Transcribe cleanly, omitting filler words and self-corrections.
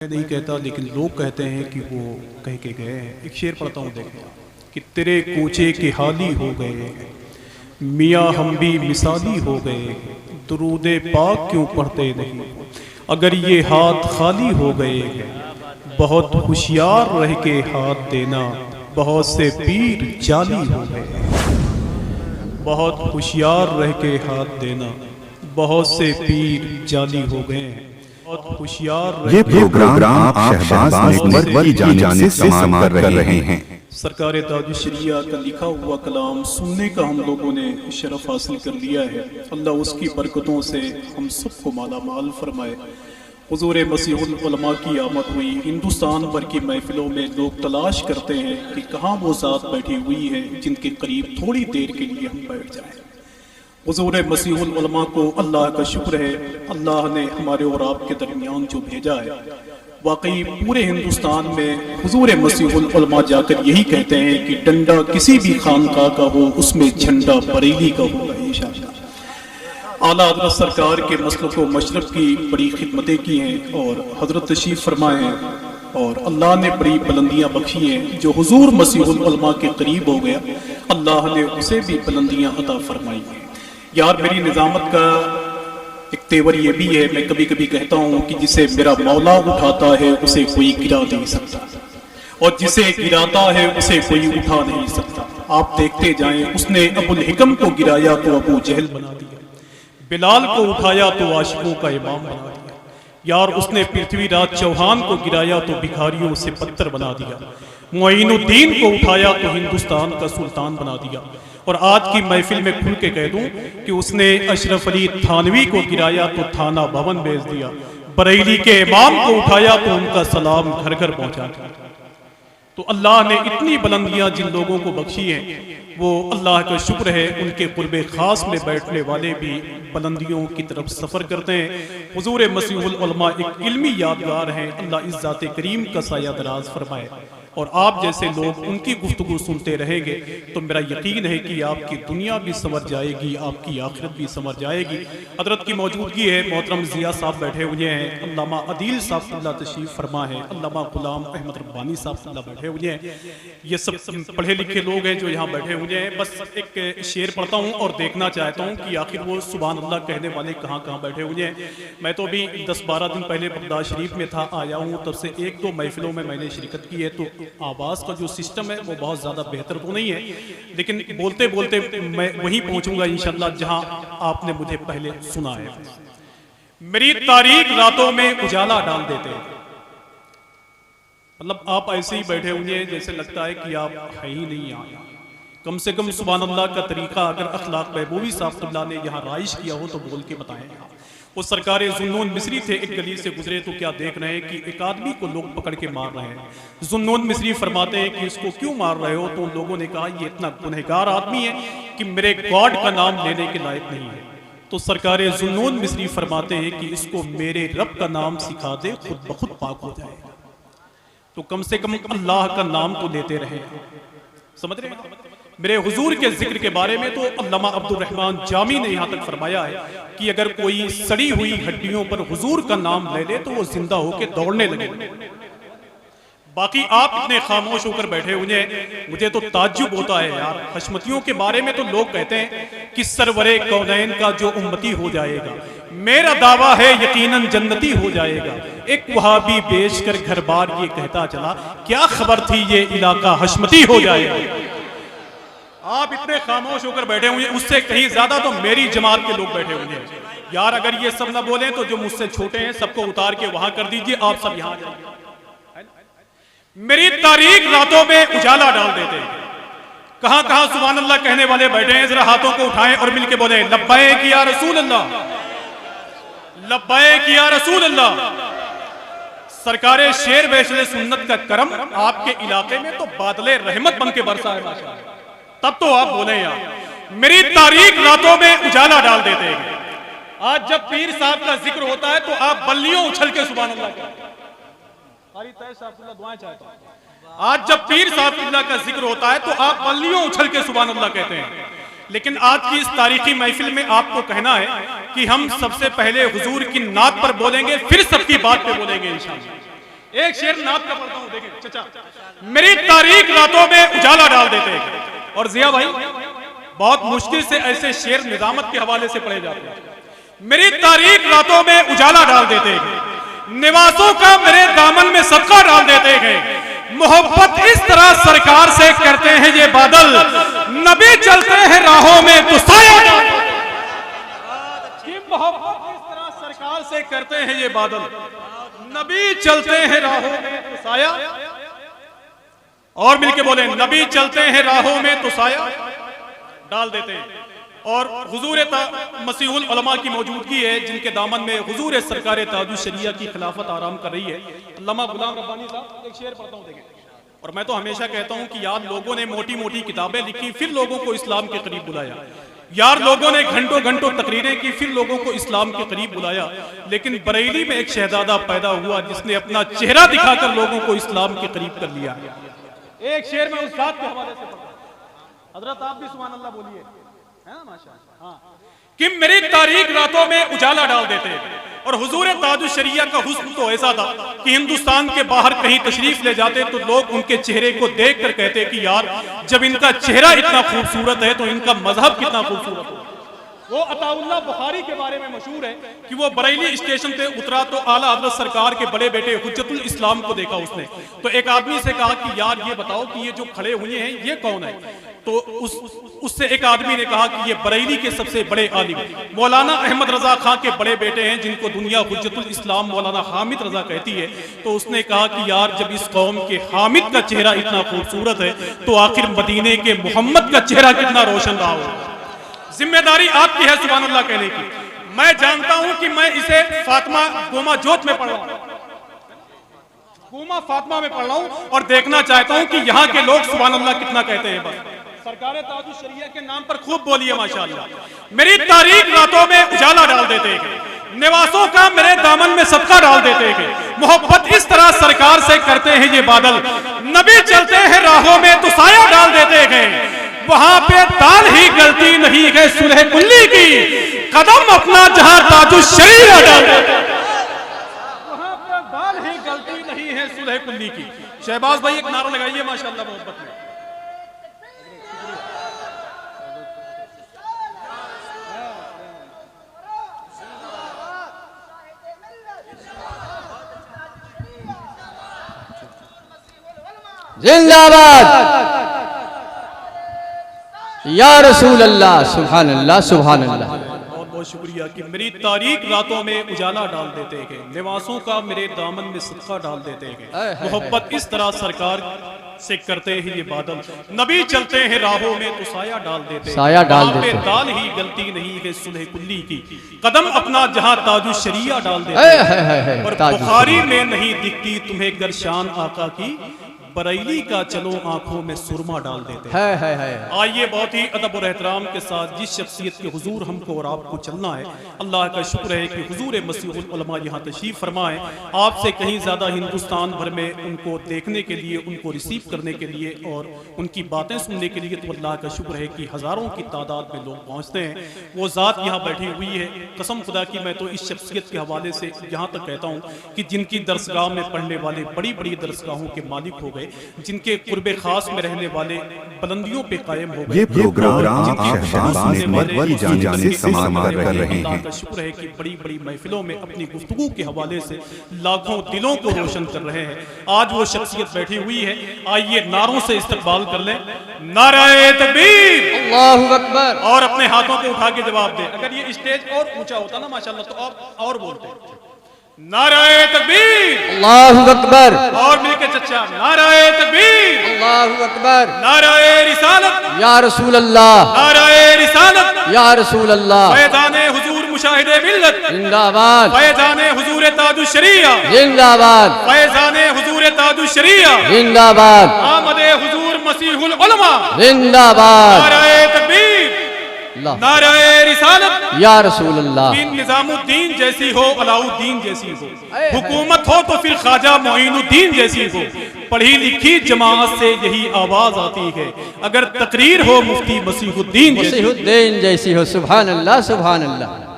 नहीं कहता, लेकिन लोग कहते हैं कि वो कह के गए हैं। एक शेर पढ़ता हूँ, देखो कि तेरे कूचे के हाली हो गए मियाँ, हम भी मिसाली हो गए, दुरूदे पाक क्यों पढ़ते नहीं, अगर ये हाथ खाली हो गए, बहुत होशियार रह के हाथ देना, बहुत से पीर जाली हो गए, बहुत होशियार रह के हाथ देना, बहुत से पीर जाली हो गए, बहुत होशियार। ये प्रोग्राम आप शहबाज नेकमर की जानिब से समाप्त कर रहे हैं। सरकार ताजुल शरिया का लिखा हुआ कलाम सुनने का हम लोगों ने शरफ हासिल कर लिया है। अल्लाह उसकी बरकतों से हम सबको माला माल फरमाए। हुज़ूर मसीहुल उलमा की आमद हुई। हिंदुस्तान भर की महफिलों में लोग तलाश करते हैं कि कहाँ वो ज़ात बैठी हुई है जिनके करीब थोड़ी देर के लिए हम बैठ जाएं। हुज़ूर मसीहुल उलमा को अल्लाह का शुक्र है, अल्लाह ने हमारे और आपके दरमियान जो भेजा है, वाकई पूरे हिंदुस्तान में हुज़ूर मसीहुल उलमा जाकर यही कहते हैं कि डंडा किसी भी खानका का हो, उसमें झंडा बरेली का होगा इंशाअल्लाह। आला हज़रत सरकार के मसलक व मशरब की बड़ी खिदमतें की हैं और हज़रत तशरीफ़ फरमाए हैं, और अल्लाह ने बड़ी बुलंदियाँ बख्शी हैं। जो हुज़ूर मसीहुल उलमा के करीब हो गया, अल्लाह ने उसे भी बुलंदियाँ अता फरमाई हैं। यार, मेरी निज़ामत का एक तेवर ये भी है, मैं कभी कभी कहता हूँ कि जिसे मेरा मौला उठाता है उसे कोई गिरा नहीं सकता, और जिसे गिराता है उसे कोई उठा नहीं सकता। आप देखते जाएं, उसने अबुल हिकम को गिराया तो अबू जहल बना दिया, बिलाल को उठाया तो आशिकों का इमाम बना दिया। यार, उसने पृथ्वीराज चौहान को गिराया तो भिखारियों से पत्थर बना दिया, मुइनुद्दीन को उठाया तो हिंदुस्तान का सुल्तान बना दिया। और आज की महफिल में खुल के कह दूं कि उसने अशरफ अली थानवी को गिराया तो थाना भवन भेज दिया, बरेली के इमाम को उठाया तो उनका सलाम घर घर पहुंचा दिया। तो अल्लाह ने इतनी बुलंदियां जिन लोगों को बख्शी हैं, वो अल्लाह का शुक्र है। उनके कुर्बे खास में बैठने वाले भी बुलंदियों की तरफ सफ़र करते हैं। हुज़ूर मसीहुल उलमा एक इल्मी यादगार हैं। अल्लाह इस ज़ात करीम का साया दराज फरमाए, और आप जैसे लोग उनकी गुफ्तगू सुनते रहेंगे तो मेरा यकीन है कि आपकी दुनिया भी संवर जाएगी, आपकी आखिरत भी संवर जाएगी। हजरत की मौजूदगी है, मोहतरम जिया साहब बैठे हुए हैं, अल्लामा अदील साहब तशरीफ़ फरमा है, अल्लामा गुलाम अहमद रब्बानी साहब बैठे हुए हैं। ये सब पढ़े लिखे लोग हैं जो यहाँ बैठे हुए हैं। बस एक शेर पढ़ता हूँ और देखना चाहता हूँ कि आखिर वो सुभान अल्लाह कहने वाले कहाँ कहाँ बैठे हुए हैं। मैं तो अभी 10-12 दिन पहले बगदाद शरीफ में था, आया हूँ, तब से 1-2 महफिलों में मैंने शिरकत की है। तो आवाज़ का जो सिस्टम है वो बहुत ज़्यादा बेहतर तो नहीं है, लेकिन बोलते बोलते मैं वहीं पहुंचूंगा इंशाअल्लाह जहां आपने मुझे पहले सुना है। मेरी तारीख रातों में उजाला डाल देते हैं। मतलब आप ऐसे ही बैठे हुए हैं जैसे लगता है कि आप है ही नहीं आए। कम से कम सुभान अल्लाह का तरीका अगर अखलाक महबूबी साहब ने यहाँ राइश किया हो तो बोल के बताएं। वो सरकार जुन्नून मिस्री थे, एक गली से गुजरे तो क्या देख रहे हैं कि एक आदमी को लोग पकड़ के मार रहे हैं। जुन्नून मिस्री फरमाते हैं कि इसको क्यों मार रहे हो? तो उन लोगों ने कहा ये इतना गुनहगार आदमी है कि मेरे गॉड का नाम लेने के लायक नहीं है। तो सरकार जुन्नून मिस्री फरमाते हैं कि इसको मेरे रब का नाम सिखा दे, खुद ब खुद पाक हो जाएगा। तो कम से कम अल्लाह का नाम तो लेते रहे। समझ रहे हैं? मेरे हुजूर के जिक्र के बारे में तो अल्लामा अब्दुल रहमान जामी ने यहाँ तक फरमाया है कि अगर कोई सड़ी हुई हड्डियों पर हुजूर का नाम ले ले तो वो जिंदा होकर दौड़ने लगे। बाकी आप इतने खामोश होकर बैठे हुए हैं, मुझे तो ताज्जुब होता है यार। हशमतियों के बारे में तो लोग कहते हैं कि सरवरे कौनैन का जो उम्मती हो जाएगा, मेरा दावा है यकीनन जन्नती हो जाएगा। एक वहाबी बेच कर घर बार ये कहता चला, क्या खबर थी ये इलाका हशमती हो जाएगा। आप इतने खामोश होकर बैठे हुए हैं, उससे कहीं ज्यादा तो मेरी जमात के लोग बैठे हुए हैं यार। अगर ये सब ना बोले तो जो मुझसे छोटे हैं सबको उतार के वहां कर दीजिए, आप सब यहां जाइए। मेरी तारीख रातों में उजाला डाल देते हैं। कहां कहां सुभान अल्लाह कहने वाले बैठे हैं, जरा हाथों को उठाएं और मिलके बोले लब्बैक या रसूल अल्लाह, लब्बैक या रसूल अल्लाह। सरकारे शेर बेशरे सुन्नत का करम आपके इलाके में तो बादले रहमत बन के बरसा है माशाअल्लाह। तब तो आप बोले यार मेरी तारीख रातों में उजाला डाल देते हैं। आज जब पीर साहब का जिक्र होता है तो आप बल्लियों उछल के सुभान अल्लाह कहते हैं। आज जब पीर साहब का जिक्र होता है तो आप बल्लियों उछल के सुभान अल्लाह कहते हैं। लेकिन आज की इस तारीखी महफिल में आपको कहना है कि हम सबसे पहले हुजूर की नात पर बोलेंगे, फिर सबकी बात पे बोलेंगे इंशाअल्लाह। एक शेर नात का पढ़ता हूं, देखें चचा। मेरी तारीख रातों में उजाला डाल देते हैं। और जिया भाई बहुत मुश्किल से ऐसे शेर निजामत के हवाले से पढ़े जाते हैं। मेरी तारीख रातों में उजाला डाल देते हैं, निवासों का मेरे दामन में सदका डाल देते हैं। मोहब्बत इस तरह सरकार से करते हैं ये बादल, नबी चलते हैं राहों में तो साया डाल देते हैं। मोहब्बत इस तरह सरकार से करते हैं ये बादल, नबी चलते हैं राहों में तो साया। और मिलके बोले, नबी चलते हैं राहों में तो साया डाल देते हैं। और हुजूर मसीहुल उलमा की मौजूदगी है, जिनके दामन में हुजूर सरकार ताजुल शरिया की खिलाफत आराम कर रही है। अल्लामा गुलाम रब्बानी साहब, एक शेर पढ़ता हूं, देखें। और मैं तो हमेशा कहता हूं कि यार लोगों ने मोटी मोटी किताबें लिखी, फिर लोगों को इस्लाम के करीब बुलाया। यार लोगों ने घंटों घंटों तकरीरें की, फिर लोगों को इस्लाम के करीब बुलाया। लेकिन बरेली में एक शहजादा पैदा हुआ जिसने अपना चेहरा दिखाकर लोगों को इस्लाम के करीब कर लिया। एक शेर में उस्ताद के हवाले से पढ़ता हूं, हजरत आप भी सुभान अल्लाह बोलिए, है ना माशाअल्लाह। हाँ, कि मेरी तारीख रातों में उजाला डाल देते हैं। और हुजूर ताजुल शरिया का हुस्न तो ऐसा था कि हिंदुस्तान के बाहर कहीं तशरीफ ले जाते तो लोग उनके चेहरे को देखकर कहते कि यार जब इनका चेहरा इतना खूबसूरत है तो इनका मजहब कितना खूबसूरत हो। वो अताउल्लाह बुखारी के बारे में मशहूर है कि वो बरेली स्टेशन पे उतरा तो आला हज़रत सरकार के बड़े बेटे हुज्जतुल इस्लाम को देखा उसने। तो एक आदमी से कहा कि यार ये बताओ कि ये जो खड़े हुए हैं ये कौन है। तो उससे एक आदमी ने कहा कि ये बरेली के सबसे बड़े आलिम मौलाना अहमद रजा खां के बड़े बेटे हैं, जिनको दुनिया हुज्जतुल इस्लाम मौलाना हामिद रजा कहती है। तो उसने कहा कि यार जब इस कौम के हामिद का चेहरा इतना खूबसूरत है तो आखिर मदीने के मोहम्मद का चेहरा कितना रोशन रहा हो। जिम्मेदारी आपकी है सुभान अल्लाह कहने की। मैं जानता हूं कि मैं इसे फातिमा गोमा जोत में पढ़ रहा हूं, गोमा फातिमा में पढ़ रहा हूं, और देखना चाहता हूं कि यहाँ के लोग सुभान अल्लाह कितना कहते हैं। बस सरकार ताजुल शरिया के नाम पर खूब बोलिए माशाअल्लाह। मेरी तारीख रातों में उजाला डाल देते हैं, निवासों का मेरे दामन में सदका डाल देते हैं। मोहब्बत इस तरह सरकार से करते हैं ये बादल, नबी चलते हैं राहों में तो साया डाल देते हैं। वहां पे दाल ही गलती नहीं है सुलह कुल्ली की, कदम अपना जहां ताजुल शरिया डाल देते हैं। वहां पे दाल ही गलती नहीं है सुलह कुल्ली की। शहबाज भाई एक नारा लगाइए माशाअल्लाह मोहब्बत में। जिंदाबाद या रसूल अल्लाह, सुभान अल्लाह सुभान अल्लाह। बहुत बहुत शुक्रिया कि मेरी तारीख रातों में उजाला डाल देते हैं, निवासों का मेरे दामन में सदका डाल देते हैं। मोहब्बत इस तरह सरकार से करते हैं ये बादल, नबी चलते हैं राहों में तो साया डाल देते हैं। साया डाल देते हैं। दाल ही गलती नहीं है सुलह कुल्ली की, कदम अपना जहां ताजुल शरिया डाल देते हैं। और बुखारी में नहीं दिखती तुम्हें गरशान आका की, बरेली का चलो आंखों में सुरमा डाल देते हैं। आइए बहुत ही अदब और एहतराम के साथ जिस शख्सियत के हुजूर हमको और आपको चलना है, अल्लाह का शुक्र है कि हुजूर मसीहुल उलमा यहाँ तशरीफ फरमाए। आपसे कहीं ज़्यादा हिंदुस्तान भर में उनको देखने के लिए, उनको रिसीव करने के लिए और उनकी बातें सुनने के लिए तो अल्लाह का शुक्र है कि हज़ारों की तादाद में लोग पहुँचते हैं। वो ज़ात यहाँ बैठी हुई है, कसम खुदा की मैं तो इस शख्सियत के हवाले से यहाँ तक कहता हूँ कि जिनकी दरसगाह में पढ़ने वाले बड़ी बड़ी दरसगाहों के मालिक हो गए, जिनके कुर्बे खास में रहने वाले बुलंदियों पे कायम हो गए। ये प्रोग्राम आप शहबाज नेटवर्क की जानिब से समाप्त कर रहे हैं। अल्लाह का शुक्र है कि बड़ी बड़ी महफिलों में अपनी गुफ्तगू के हवाले से लाखों दिलों को रोशन कर रहे हैं। आज वो शख्सियत बैठी हुई है, आइए नारों से इस्तकबाल कर लें। नारे तकबीर, अल्लाहु अकबर। और अपने हाथों को उठा के जवाब दे। अगर ये स्टेज और ऊंचा होता ना माशाल्लाह तो आप और बोलते। नारे तकबीर, अल्लाहु अकबर। और मिलके चचा, नारे तकबीर, अल्लाहु अकबर। नारे रिसालत या रसूल अल्लाह, नारे रिसालत या रसूल अल्लाह। फैज़ाने हुजूर मुशाहिदे मिल्लत जिंदाबाद, फैज़ाने हुजूर ताजुल शरिया जिंदाबाद, फैज़ाने हुजूर ताजुल शरिया जिंदाबाद, आमदे हुजूर मसीहुल उलमा जिंदाबाद। नारे तकबीर, नारे रिसालत या रसूल अल्लाह। निजामुद्दीन जैसी हो, अलाउद्दीन जैसी हो, हुकूमत हो तो फिर ख्वाजा मोइनुद्दीन जैसी हो। पढ़ी लिखी जमात से यही आवाज आती है, अगर तकरीर हो मुफ्ती मसीहुद्दीन जैसी हो। सुभान अल्लाह सुभान अल्लाह।